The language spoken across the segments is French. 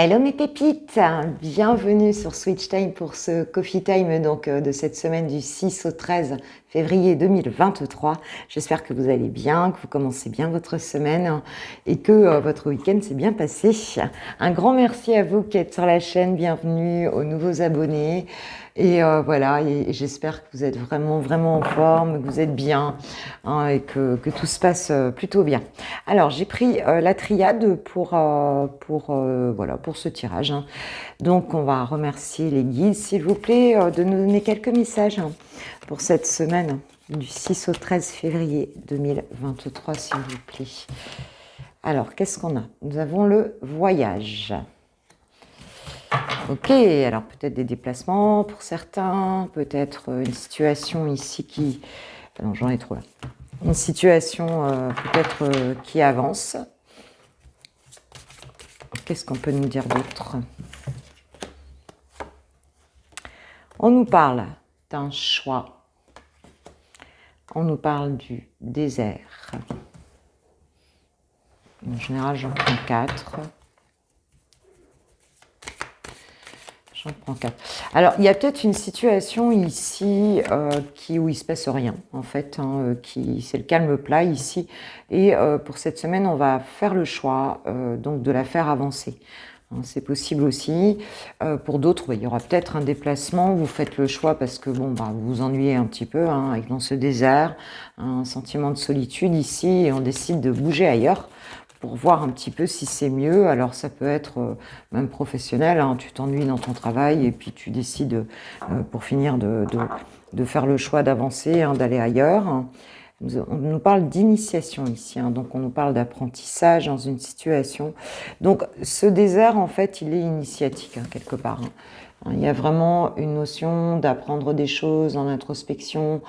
Hello mes pépites, bienvenue sur Switch Time pour ce Coffee Time donc, de cette semaine du 6 au 13 février 2023. J'espère que vous allez bien, que vous commencez bien votre semaine et que votre week-end s'est bien passé. Un grand merci à vous qui êtes sur la chaîne, bienvenue aux nouveaux abonnés. Et voilà, et j'espère que vous êtes vraiment en forme, que vous êtes bien et que tout se passe plutôt bien. Alors, j'ai pris la triade pour ce tirage. Donc, on va remercier les guides, s'il vous plaît, de nous donner quelques messages pour cette semaine du 6 au 13 février 2023, s'il vous plaît. Alors, qu'est-ce qu'on a? Nous avons le voyage. Ok, alors peut-être des déplacements pour certains, peut-être une situation ici qui... Non, j'en ai trop là. Une situation peut-être qui avance. Qu'est-ce qu'on peut nous dire d'autre? On nous parle d'un choix. On nous parle du désert. En général, j'en prends 4. J'en prends 4. Alors, il y a peut-être une situation ici où il ne se passe rien, en fait. C'est le calme plat ici. Et pour cette semaine, on va faire le choix donc de la faire avancer. C'est possible aussi. Pour d'autres, il y aura peut-être un déplacement. Vous faites le choix parce que vous vous ennuyez un petit peu dans ce désert, un sentiment de solitude ici, et on décide de bouger ailleurs pour voir un petit peu si c'est mieux. Alors ça peut être même professionnel, tu t'ennuies dans ton travail et puis tu décides pour finir de faire le choix d'avancer, d'aller ailleurs. On nous parle d'initiation ici, donc on nous parle d'apprentissage dans une situation. Donc ce désert, en fait, il est initiatique quelque part. Il y a vraiment une notion d'apprendre des choses en introspection.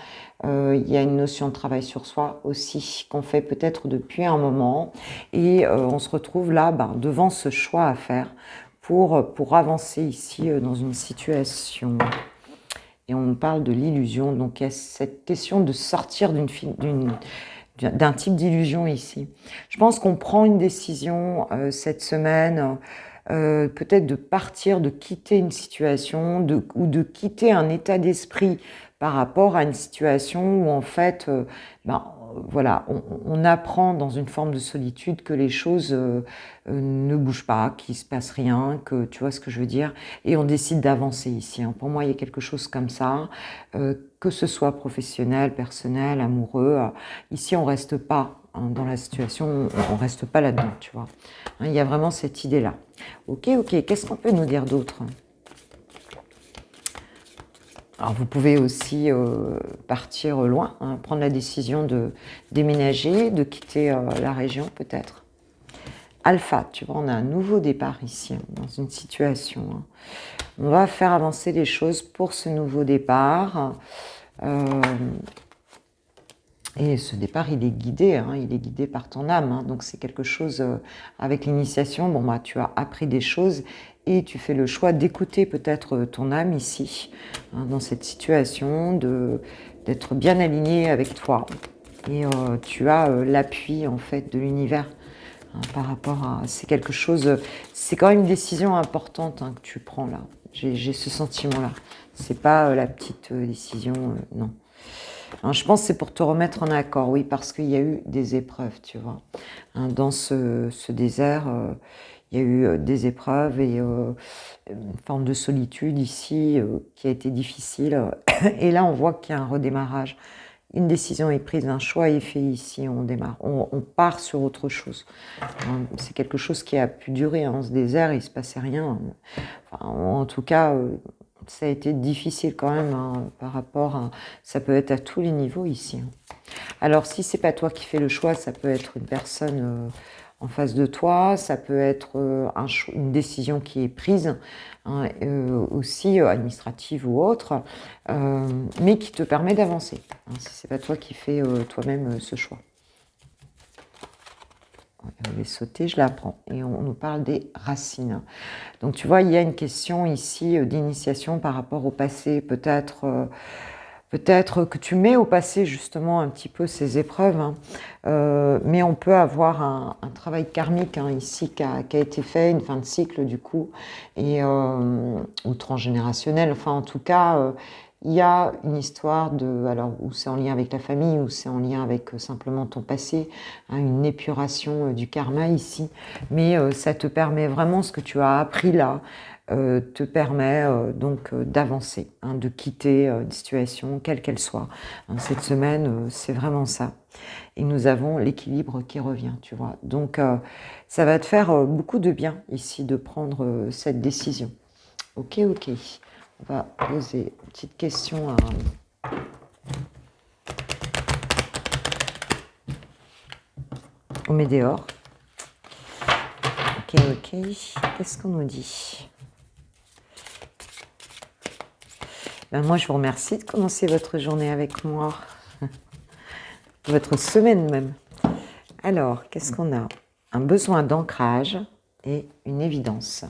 Il y a une notion de travail sur soi aussi qu'on fait peut-être depuis un moment. Et on se retrouve là devant ce choix à faire pour avancer ici dans une situation. Et on parle de l'illusion. Donc il y a cette question de sortir d'un type d'illusion ici. Je pense qu'on prend une décision cette semaine, peut-être de partir, de quitter une situation ou de quitter un état d'esprit par rapport à une situation où en fait, voilà, on apprend dans une forme de solitude que les choses ne bougent pas, qu'il ne se passe rien, que tu vois ce que je veux dire, et on décide d'avancer ici. Pour moi, il y a quelque chose comme ça, que ce soit professionnel, personnel, amoureux. Ici, on ne reste pas dans la situation, on ne reste pas là-dedans, tu vois. Il y a vraiment cette idée-là. Ok, qu'est-ce qu'on peut nous dire d'autre ? Alors vous pouvez aussi partir loin, prendre la décision de déménager, de quitter la région peut-être. Alpha, tu vois, on a un nouveau départ ici, dans une situation. On va faire avancer les choses pour ce nouveau départ. Et ce départ, il est guidé par ton âme. Donc c'est quelque chose, avec l'initiation, tu as appris des choses et tu fais le choix d'écouter peut-être ton âme ici, dans cette situation, d'être bien aligné avec toi. Et tu as l'appui en fait de l'univers par rapport à... C'est quelque chose, c'est quand même une décision importante que tu prends là. J'ai ce sentiment-là. C'est pas la petite décision, non. Alors, je pense que c'est pour te remettre en accord, oui, parce qu'il y a eu des épreuves, tu vois. Dans ce désert, il y a eu des épreuves et une forme de solitude ici qui a été difficile. Et là, on voit qu'il y a un redémarrage. Une décision est prise, un choix est fait ici, on démarre, on part sur autre chose. C'est quelque chose qui a pu durer, ce désert, il ne se passait rien. En tout cas, ça a été difficile quand même par rapport à... Ça peut être à tous les niveaux ici. Alors, si c'est pas toi qui fais le choix, ça peut être une personne en face de toi, ça peut être une décision qui est prise, aussi administrative ou autre, mais qui te permet d'avancer, si c'est pas toi qui fais toi-même ce choix. Je vais sauter, je la prends. Et on nous parle des racines. Donc tu vois, il y a une question ici d'initiation par rapport au passé, peut-être Peut-être que tu mets au passé justement un petit peu ces épreuves, hein, mais on peut avoir un travail karmique hein, ici qui a été fait, une fin de cycle du coup, et, ou transgénérationnel. Enfin, en tout cas, il y a une histoire de, alors où c'est en lien avec la famille, ou c'est en lien avec simplement ton passé, hein, une épuration du karma ici, mais ça te permet vraiment ce que tu as appris là te permet donc d'avancer, hein, de quitter une situation, quelle qu'elle soit. Hein, cette semaine, c'est vraiment ça. Et nous avons l'équilibre qui revient, tu vois. Donc, ça va te faire beaucoup de bien ici de prendre cette décision. Ok, ok. On va poser une petite question au Médéor. Ok, ok. Qu'est-ce qu'on nous dit ? Ben moi, je vous remercie de commencer votre journée avec moi. Votre semaine même. Alors, qu'est-ce qu'on a ? Un besoin d'ancrage et une évidence.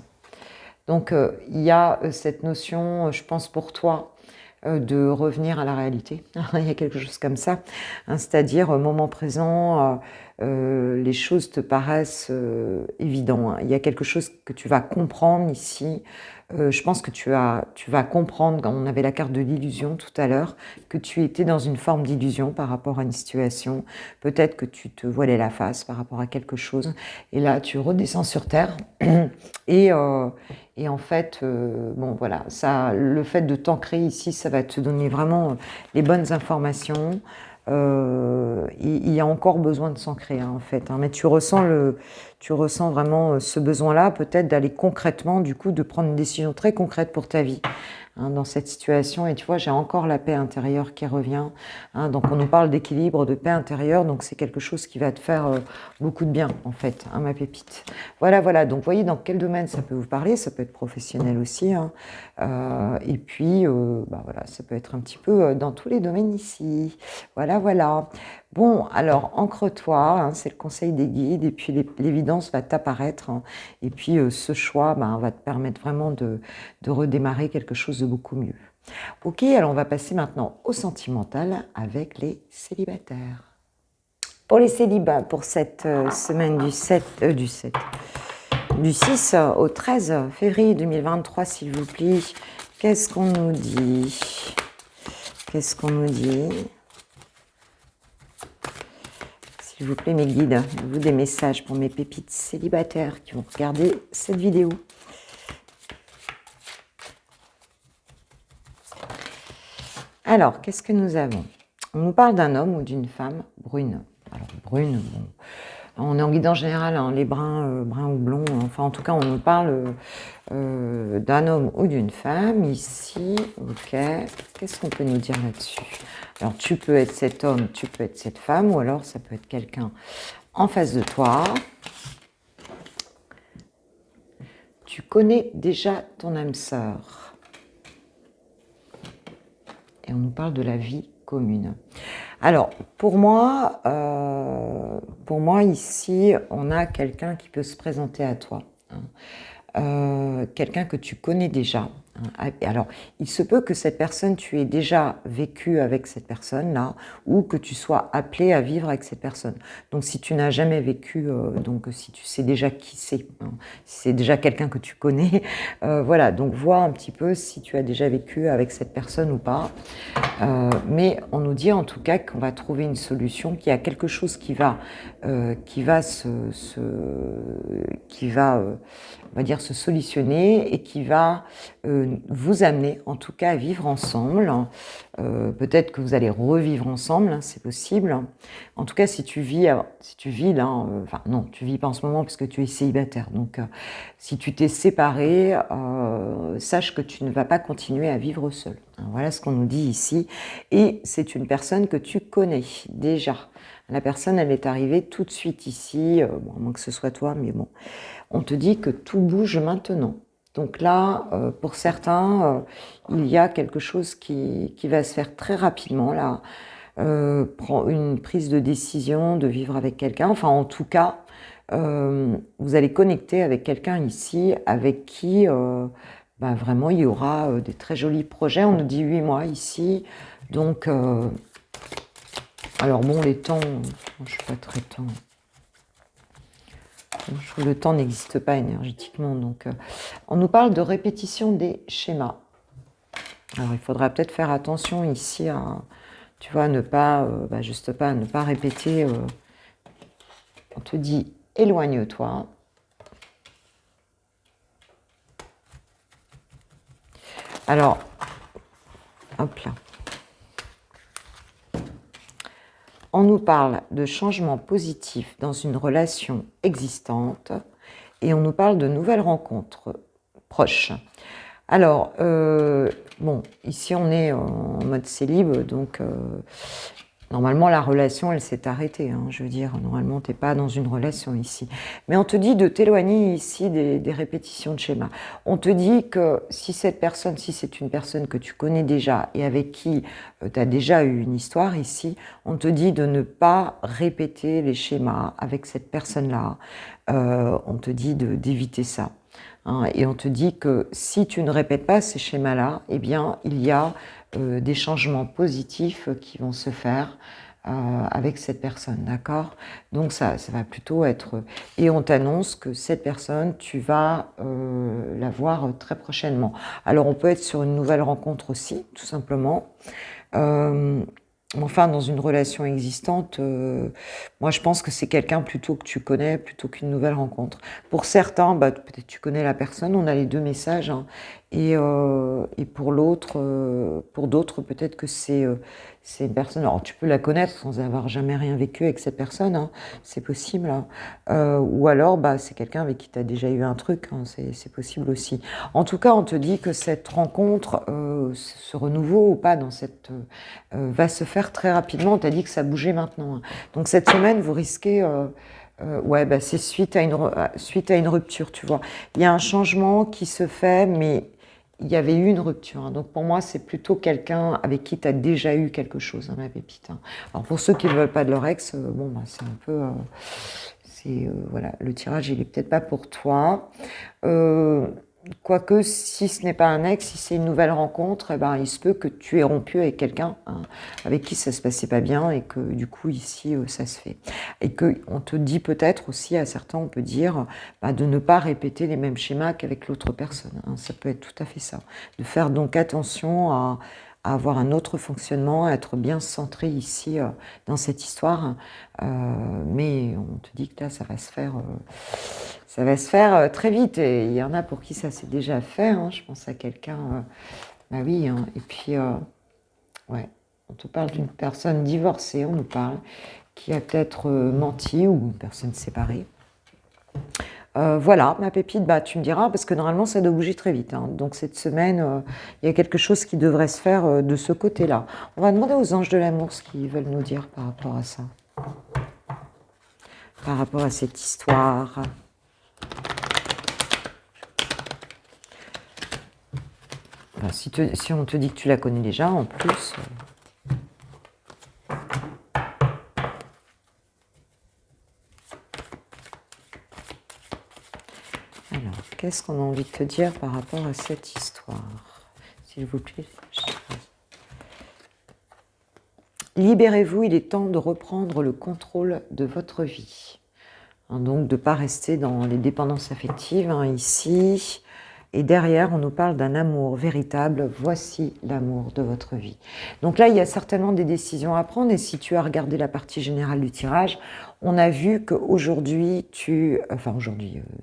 Donc, il y a cette notion, je pense pour toi, de revenir à la réalité. Il y a quelque chose comme ça. Hein, c'est-à-dire, au moment présent, les choses te paraissent évidentes. Hein. Il y a quelque chose que tu vas comprendre ici. Je pense que tu vas comprendre, quand on avait la carte de l'illusion tout à l'heure, que tu étais dans une forme d'illusion par rapport à une situation. Peut-être que tu te voilais la face par rapport à quelque chose. Et là, tu redescends sur Terre. Et, et en fait, bon voilà, ça, le fait de t'ancrer ici, ça va te donner vraiment les bonnes informations. Il y a encore besoin de s'ancrer hein, en fait, hein, mais tu ressens vraiment ce besoin-là, peut-être d'aller concrètement, du coup, de prendre une décision très concrète pour ta vie. Hein, dans cette situation, et tu vois, j'ai encore la paix intérieure qui revient. Hein, donc on nous parle d'équilibre, de paix intérieure, donc c'est quelque chose qui va te faire beaucoup de bien en fait, hein, ma pépite. Voilà, voilà, donc voyez dans quel domaine ça peut vous parler, ça peut être professionnel aussi, hein, et puis bah, voilà, ça peut être un petit peu dans tous les domaines ici. Voilà, voilà. Bon, alors ancre-toi, hein, c'est le conseil des guides, et puis l'évidence va t'apparaître, hein, et puis ce choix bah, va te permettre vraiment de redémarrer quelque chose de beaucoup mieux. Ok, alors on va passer maintenant au sentimental avec les célibataires. Pour les célibats, pour cette semaine du 6 au 13 février 2023, s'il vous plaît, qu'est-ce qu'on nous dit ? Qu'est-ce qu'on nous dit ? S'il vous plaît, mes guides, vous des messages pour mes pépites célibataires qui vont regarder cette vidéo. Alors, qu'est-ce que nous avons ? On nous parle d'un homme ou d'une femme brune. Alors, brune, bon, on est en guidance générale, hein, les bruns, bruns ou blonds, enfin en tout cas on nous parle d'un homme ou d'une femme ici, ok, qu'est-ce qu'on peut nous dire là-dessus ? Alors tu peux être cet homme, tu peux être cette femme, ou alors ça peut être quelqu'un en face de toi. Tu connais déjà ton âme sœur. Et on nous parle de la vie commune. Alors, pour moi ici, on a quelqu'un qui peut se présenter à toi. Hein. Quelqu'un que tu connais déjà. Hein. Alors, il se peut que cette personne, tu aies déjà vécu avec cette personne-là, ou que tu sois appelé à vivre avec cette personne. Donc, si tu n'as jamais vécu, donc si tu sais déjà qui c'est, hein, si c'est déjà quelqu'un que tu connais, voilà, donc vois un petit peu si tu as déjà vécu avec cette personne ou pas. Mais on nous dit en tout cas qu'on va trouver une solution, qu'il y a quelque chose qui va on va dire se solutionner et qui va vous amener en tout cas à vivre ensemble. Peut-être que vous allez revivre ensemble, hein, c'est possible. En tout cas, si tu vis là, enfin non, tu vis pas en ce moment parce que tu es célibataire. Donc, si tu t'es séparé, sache que tu ne vas pas continuer à vivre seul. Hein, voilà ce qu'on nous dit ici. Et c'est une personne que tu connais déjà. La personne, elle est arrivée tout de suite ici, bon, à moins que ce soit toi, mais bon. On te dit que tout bouge maintenant. Donc là, pour certains, il y a quelque chose qui va se faire très rapidement. Là, une prise de décision de vivre avec quelqu'un. Enfin, en tout cas, vous allez connecter avec quelqu'un ici avec qui bah, vraiment, il y aura des très jolis projets. On nous dit 8 mois ici. Donc, alors bon, les temps, je ne suis pas très temps. Je trouve que le temps n'existe pas énergétiquement. Donc, on nous parle de répétition des schémas. Alors, il faudra peut-être faire attention ici à, tu vois, ne pas, juste pas, ne pas répéter. On te dit, éloigne-toi. Alors, hop là. On nous parle de changement positif dans une relation existante et on nous parle de nouvelles rencontres proches. Alors, bon, ici on est en mode célib, donc normalement la relation elle s'est arrêtée. Hein, je veux dire, normalement tu n'es pas dans une relation ici. Mais on te dit de t'éloigner ici des répétitions de schémas. On te dit que si cette personne, si c'est une personne que tu connais déjà et avec qui tu as déjà eu une histoire ici, on te dit de ne pas répéter les schémas avec cette personne-là. On te dit d'éviter ça. Hein, et on te dit que si tu ne répètes pas ces schémas-là, eh bien, il y a des changements positifs qui vont se faire avec cette personne, d'accord? Donc ça va plutôt être... Et on t'annonce que cette personne, tu vas la voir très prochainement. Alors on peut être sur une nouvelle rencontre aussi, tout simplement. Enfin, dans une relation existante, moi je pense que c'est quelqu'un plutôt que tu connais, plutôt qu'une nouvelle rencontre. Pour certains, peut-être tu connais la personne, on a les deux messages, hein, et pour l'autre, pour d'autres, peut-être que c'est une personne. Alors tu peux la connaître sans avoir jamais rien vécu avec cette personne, hein, c'est possible. Hein. Ou alors, c'est quelqu'un avec qui tu as déjà eu un truc, hein, c'est possible aussi. En tout cas, on te dit que cette rencontre, ce renouveau ou pas dans cette va se faire très rapidement. On t'a dit que ça bougeait maintenant. Hein. Donc cette semaine, vous risquez... c'est suite à une rupture, tu vois. Il y a un changement qui se fait, mais il y avait eu une rupture. Hein. Donc pour moi, c'est plutôt quelqu'un avec qui tu as déjà eu quelque chose, hein, ma pépite. Hein. Alors pour ceux qui ne veulent pas de leur ex, c'est un peu... voilà, le tirage, il est peut-être pas pour toi. Quoique, si ce n'est pas un ex, si c'est une nouvelle rencontre, il se peut que tu aies rompu avec quelqu'un hein, avec qui ça se passait pas bien et que du coup ici ça se fait. Et qu'on te dit peut-être aussi, à certains on peut dire, de ne pas répéter les mêmes schémas qu'avec l'autre personne. Hein, ça peut être tout à fait ça. De faire donc attention à avoir un autre fonctionnement, à être bien centré ici dans cette histoire. Mais on te dit que là, ça va se faire très vite. Et il y en a pour qui ça s'est déjà fait. Hein. Je pense à quelqu'un... oui. Hein. Et puis, on te parle d'une personne divorcée, on nous parle, qui a peut-être menti ou une personne séparée. Voilà, ma pépite, tu me diras, parce que normalement, ça doit bouger très vite. Hein. Donc, cette semaine, il y a quelque chose qui devrait se faire de ce côté-là. On va demander aux anges de l'amour ce qu'ils veulent nous dire par rapport à ça. Par rapport à cette histoire. Si on te dit que tu la connais déjà, en plus... Alors, qu'est-ce qu'on a envie de te dire par rapport à cette histoire? S'il vous plaît. Libérez-vous, il est temps de reprendre le contrôle de votre vie. Hein, donc, de ne pas rester dans les dépendances affectives, hein, ici. Et derrière, on nous parle d'un amour véritable. Voici l'amour de votre vie. Donc là, il y a certainement des décisions à prendre. Et si tu as regardé la partie générale du tirage, on a vu qu'aujourd'hui,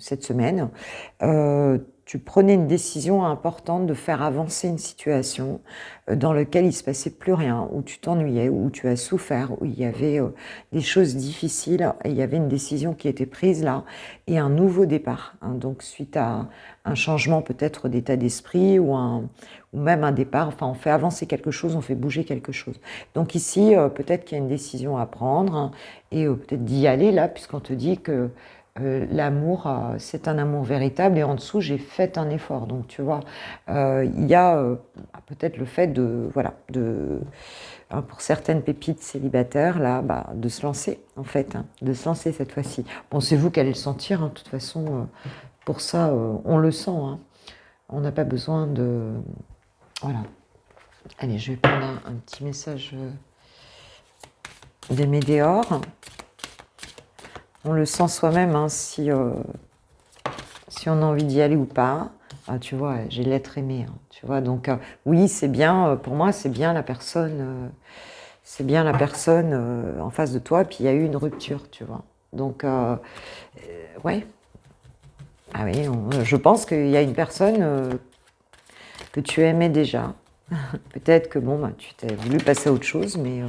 cette semaine, tu prenais une décision importante de faire avancer une situation dans laquelle il ne se passait plus rien, où tu t'ennuyais, où tu as souffert, où il y avait des choses difficiles, et il y avait une décision qui était prise là, et un nouveau départ. Hein, donc suite à un changement peut-être d'état d'esprit ou même un départ, enfin on fait avancer quelque chose, on fait bouger quelque chose. Donc ici, peut-être qu'il y a une décision à prendre, hein, et peut-être d'y aller là, puisqu'on te dit que l'amour, c'est un amour véritable, et en dessous, j'ai fait un effort. Donc, tu vois, il y a peut-être le fait pour certaines pépites célibataires, là, de se lancer, en fait, hein, de se lancer cette fois-ci. Bon, c'est vous qui allez le sentir, hein, de toute façon, pour ça, on le sent. Hein. On n'a pas besoin de... Voilà. Allez, je vais prendre un petit message des Médéors. On le sent soi-même, hein, si on a envie d'y aller ou pas. Ah, tu vois, j'ai l'être aimé. Hein, tu vois, donc oui, c'est bien. Pour moi, c'est bien la personne. C'est bien la personne en face de toi. Puis il y a eu une rupture, tu vois. Donc ouais. Ah oui, je pense qu'il y a une personne que tu aimais déjà. Peut-être que bon, bah, tu t'es voulu passer à autre chose, mais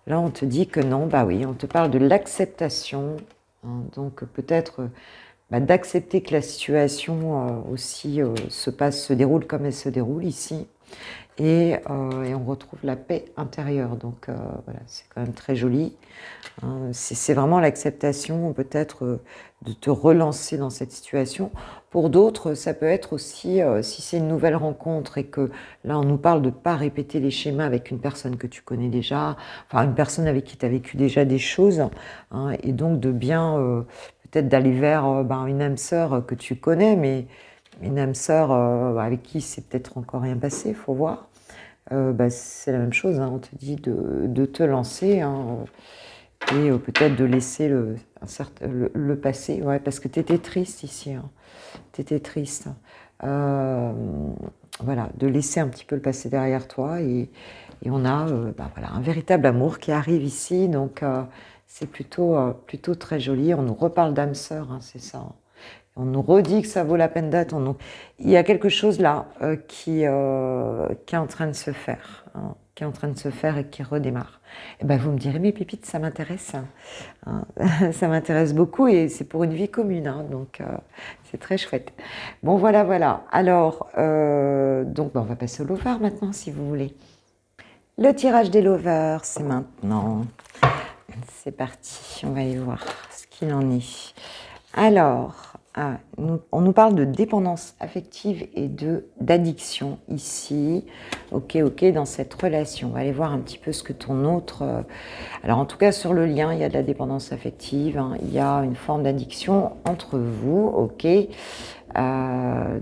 là, on te dit que non. Bah oui, on te parle de l'acceptation. Hein, donc peut-être d'accepter que la situation aussi se déroule comme elle se déroule ici. Et on retrouve la paix intérieure. Donc voilà, c'est quand même très joli. Hein. C'est vraiment l'acceptation peut-être de te relancer dans cette situation. Pour d'autres, ça peut être aussi, si c'est une nouvelle rencontre et que là on nous parle de ne pas répéter les schémas avec une personne que tu connais déjà, enfin une personne avec qui tu as vécu déjà des choses, hein, et donc de bien peut-être d'aller vers une âme sœur que tu connais, mais une âme sœur avec qui c'est peut-être encore rien passé, il faut voir. C'est la même chose, hein, on te dit de te lancer, hein, et peut-être de laisser le passé, ouais, parce que tu étais triste ici, hein, tu étais triste. Voilà, de laisser un petit peu le passé derrière toi, et on a voilà, un véritable amour qui arrive ici, donc c'est plutôt très joli. On nous reparle d'âme sœur, hein, c'est ça. On nous redit que ça vaut la peine d'attendre. Il y a quelque chose là qui est en train de se faire, hein, qui est en train de se faire et qui redémarre. Et ben, vous me direz, mais Pépite, ça m'intéresse. Hein. Ça m'intéresse beaucoup et c'est pour une vie commune. Hein, donc, c'est très chouette. Bon, voilà, voilà. Alors, donc, on va passer au lover maintenant, si vous voulez. Le tirage des lovers, c'est maintenant. C'est parti. On va aller voir ce qu'il en est. Alors... on nous parle de dépendance affective et d'addiction ici. Ok, dans cette relation. On va aller voir un petit peu ce que ton autre... Alors en tout cas sur le lien, il y a de la dépendance affective, hein, il y a une forme d'addiction entre vous, ok.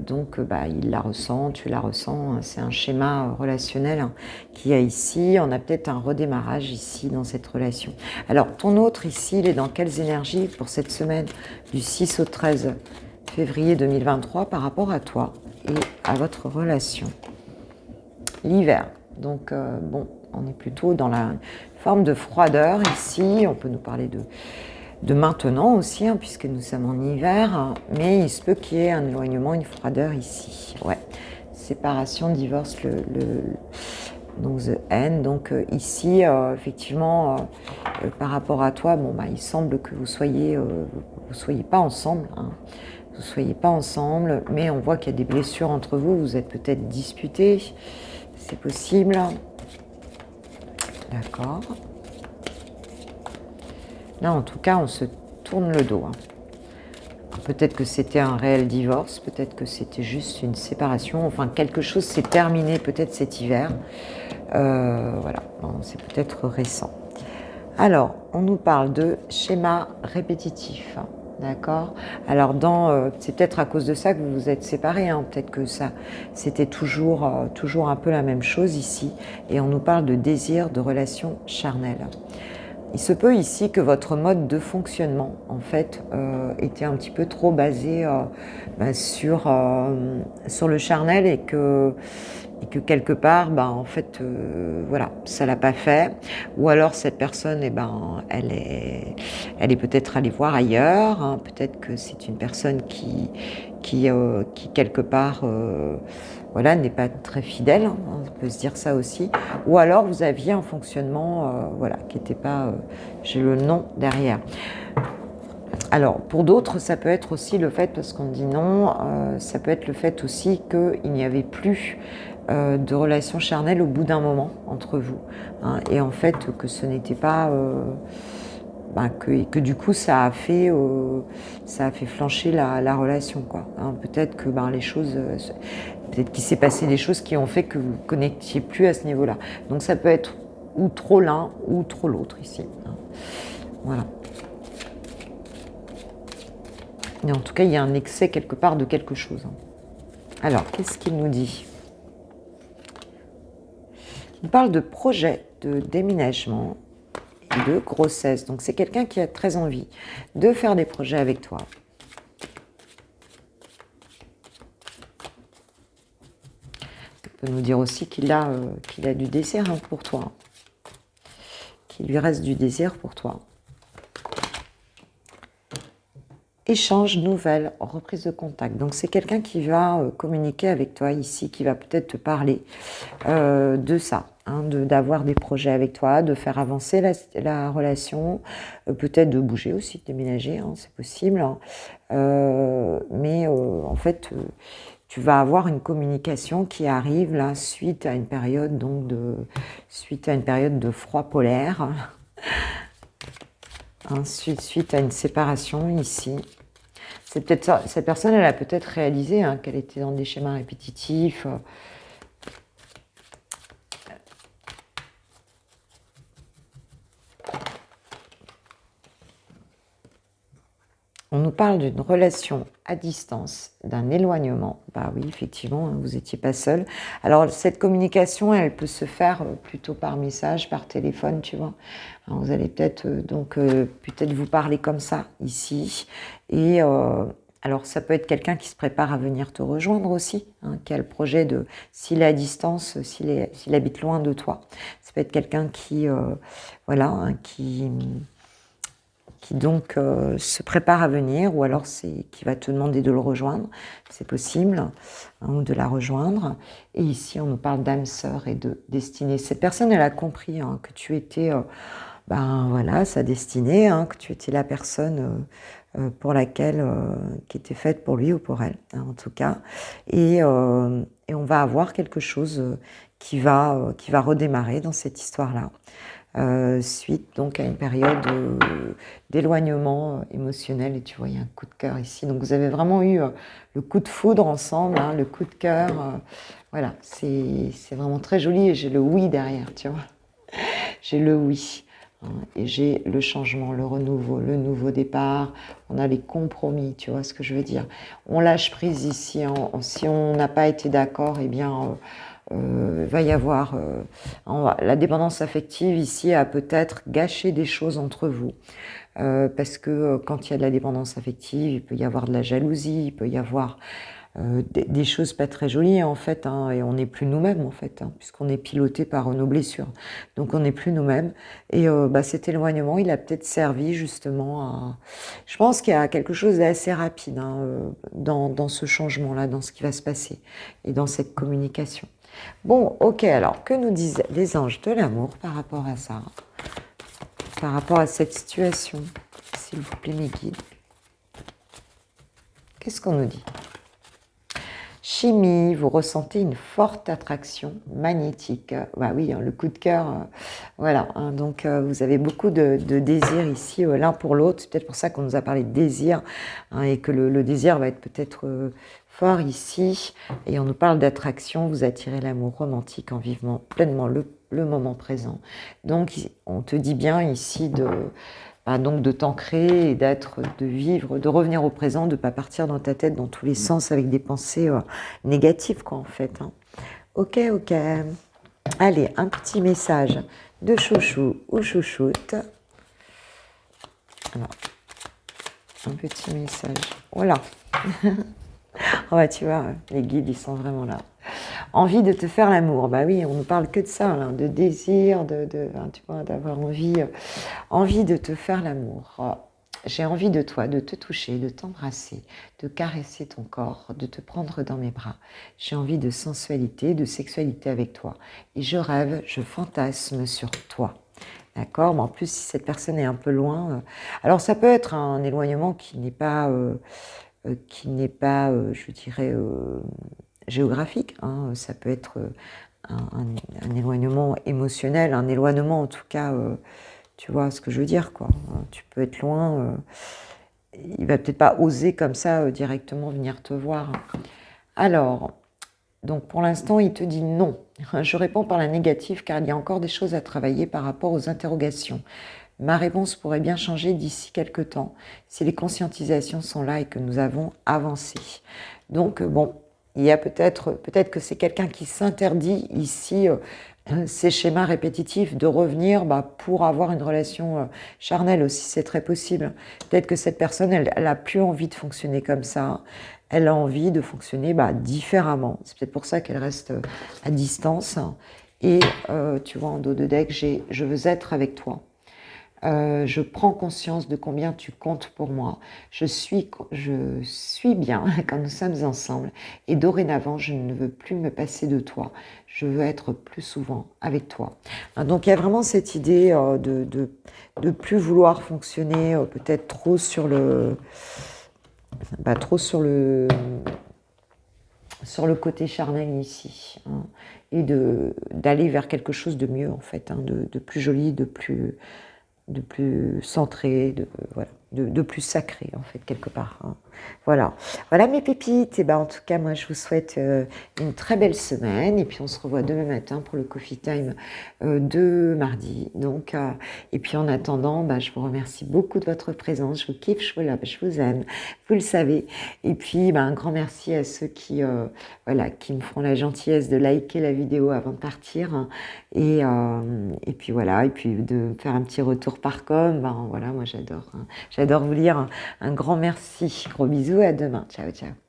Donc il la ressent, tu la ressens, hein, c'est un schéma relationnel hein, qu'il y a ici. On a peut-être un redémarrage ici dans cette relation. Alors ton autre ici, il est dans quelles énergies pour cette semaine du 6 au 13 février 2023 par rapport à toi et à votre relation? L'hiver, donc bon, on est plutôt dans la forme de froideur ici. On peut nous parler de maintenant aussi, hein, puisque nous sommes en hiver, hein, mais il se peut qu'il y ait un éloignement, une froideur ici. Ouais, séparation, divorce, donc the end. Donc ici, effectivement, par rapport à toi, bon, il semble que vous soyez pas ensemble. Hein. Vous ne soyez pas ensemble, mais on voit qu'il y a des blessures entre vous. Vous êtes peut-être disputés, c'est possible. D'accord. Là, en tout cas, on se tourne le dos. Hein. Peut-être que c'était un réel divorce, peut-être que c'était juste une séparation. Enfin, quelque chose s'est terminé peut-être cet hiver. Voilà, bon, c'est peut-être récent. Alors, on nous parle de schéma répétitif. D'accord. Alors, c'est peut-être à cause de ça que vous vous êtes séparés. Hein. Peut-être que ça, c'était toujours un peu la même chose ici. Et on nous parle de désir, de relation charnelle. Il se peut ici que votre mode de fonctionnement, en fait, était un petit peu trop basé sur le charnel et que quelque part, en fait, voilà, ça l'a pas fait. Ou alors cette personne, elle est peut-être allée voir ailleurs. Hein. Peut-être que c'est une personne qui quelque part, voilà, n'est pas très fidèle. Hein, on peut se dire ça aussi. Ou alors vous aviez un fonctionnement, voilà, qui n'était pas, j'ai le nom derrière. Alors, pour d'autres, ça peut être aussi le fait, parce qu'on dit non, ça peut être le fait aussi qu'il n'y avait plus de relation charnelle au bout d'un moment entre vous. Hein, et en fait, que ce n'était pas... que du coup, ça a fait flancher la relation. Quoi. Hein, peut-être que les choses... peut-être qu'il s'est passé des choses qui ont fait que vous ne connectiez plus à ce niveau-là. Donc ça peut être ou trop l'un ou trop l'autre ici. Hein. Voilà. Mais en tout cas, il y a un excès quelque part de quelque chose. Hein. Alors, qu'est-ce qu'il nous dit? On parle de projet de déménagement et de grossesse. Donc, c'est quelqu'un qui a très envie de faire des projets avec toi. On peut nous dire aussi qu'il a du désir pour toi. Qu'il lui reste du désir pour toi. Échange, nouvelles, reprise de contact. Donc, c'est quelqu'un qui va communiquer avec toi ici, qui va peut-être te parler de ça, hein, d'avoir des projets avec toi, de faire avancer la relation, peut-être de bouger aussi, de déménager, hein, c'est possible. Hein. Mais en fait, tu vas avoir une communication qui arrive là suite à une période de froid polaire. Hein, suite à une séparation ici. C'est peut-être ça. Cette personne, elle a peut-être réalisé hein, qu'elle était dans des schémas répétitifs. On nous parle d'une relation à distance, d'un éloignement. Bah oui, effectivement, vous n'étiez pas seul. Alors, cette communication, elle peut se faire plutôt par message, par téléphone, tu vois. Alors, vous allez peut-être peut-être vous parler comme ça, ici. Et alors, ça peut être quelqu'un qui se prépare à venir te rejoindre aussi, hein, qui a le projet de, s'il est à distance, s'il habite loin de toi. Ça peut être quelqu'un qui, voilà, hein, qui donc se prépare à venir, ou alors c'est qui va te demander de le rejoindre, c'est possible, hein, ou de la rejoindre. Et ici, on nous parle d'âme sœur et de destinée. Cette personne, elle a compris hein, que tu étais, ben voilà, sa destinée, hein, que tu étais la personne pour laquelle, qui était faite pour lui ou pour elle, hein, en tout cas. Et on va avoir quelque chose qui va redémarrer dans cette histoire-là. Suite donc à une période d'éloignement émotionnel, et tu vois, il y a un coup de cœur ici. Donc vous avez vraiment eu le coup de foudre ensemble, hein, le coup de cœur. Voilà, c'est vraiment très joli et j'ai le oui derrière, tu vois. J'ai le oui. Hein, et j'ai le changement, le renouveau, le nouveau départ. On a les compromis, tu vois ce que je veux dire. On lâche prise ici. Hein, si on n'a pas été d'accord, eh bien... va y avoir la dépendance affective ici a peut-être gâché des choses entre vous parce que quand il y a de la dépendance affective, il peut y avoir de la jalousie, il peut y avoir des choses pas très jolies en fait, hein, et on n'est plus nous-mêmes en fait, hein, puisqu'on est piloté par nos blessures, donc on n'est plus nous-mêmes. Et bah, cet éloignement, il a peut-être servi justement à... Je pense qu'il y a quelque chose d'assez rapide hein, dans ce changement-là, dans ce qui va se passer et dans cette communication. Bon, ok, alors, que nous disent les anges de l'amour par rapport à ça, par rapport à cette situation, s'il vous plaît, mes guides? Qu'est-ce qu'on nous dit? Chimie, vous ressentez une forte attraction magnétique. Bah oui, hein, le coup de cœur, voilà. Hein, donc, vous avez beaucoup de désir ici, l'un pour l'autre. C'est peut-être pour ça qu'on nous a parlé de désir, hein, et que le désir va être peut-être fort ici. Et on nous parle d'attraction. Vous attirez l'amour romantique en vivant pleinement le moment présent. Donc, on te dit bien ici donc de t'ancrer et de vivre, de revenir au présent, de ne pas partir dans ta tête dans tous les sens avec des pensées négatives, quoi, en fait. Hein. Ok. Allez, un petit message de chouchou ou chouchoute. Alors, un petit message. Voilà. Oh bah, tu vois, les guides, ils sont vraiment là. Envie de te faire l'amour. Bah oui, on ne parle que de ça, là, de désir, tu vois, d'avoir envie de te faire l'amour. Oh, j'ai envie de toi, de te toucher, de t'embrasser, de caresser ton corps, de te prendre dans mes bras. J'ai envie de sensualité, de sexualité avec toi. Et je rêve, je fantasme sur toi. D'accord? Mais en plus, si cette personne est un peu loin... alors, ça peut être un éloignement qui n'est pas, je dirais, géographique. Hein. Ça peut être un éloignement émotionnel, un éloignement en tout cas, tu vois ce que je veux dire, quoi. Tu peux être loin, il va peut-être pas oser comme ça directement venir te voir. Alors, donc pour l'instant, il te dit non. Je réponds par la négative car il y a encore des choses à travailler par rapport aux interrogations. Ma réponse pourrait bien changer d'ici quelques temps si les conscientisations sont là et que nous avons avancé. Donc, bon, Il y a peut-être que c'est quelqu'un qui s'interdit ici ces schémas répétitifs de revenir pour avoir une relation charnelle aussi, c'est très possible. Peut-être que cette personne, elle a plus envie de fonctionner comme ça. Elle a envie de fonctionner différemment. C'est peut-être pour ça qu'elle reste à distance. Et tu vois, en dos de deck, j'ai « Je veux être avec toi ». Je prends conscience de combien tu comptes pour moi. Je suis bien quand nous sommes ensemble. Et dorénavant, je ne veux plus me passer de toi. Je veux être plus souvent avec toi. Donc, il y a vraiment cette idée de plus vouloir fonctionner peut-être trop sur sur le côté charnel ici, hein, et d'aller vers quelque chose de mieux en fait, hein, de plus joli, de plus centré, voilà, de plus sacré en fait quelque part, hein. Voilà mes pépites. Et en tout cas moi je vous souhaite une très belle semaine et puis on se revoit demain matin pour le coffee time de mardi. Donc et puis en attendant je vous remercie beaucoup de votre présence, je vous kiffe, je vous love, je vous aime, vous le savez. Et puis un grand merci à ceux qui qui me feront la gentillesse de liker la vidéo avant de partir, hein. Et puis voilà, et puis de faire un petit retour par com, voilà, moi j'adore, hein. J'adore vous lire. Un grand merci, gros bisous, à demain, ciao ciao.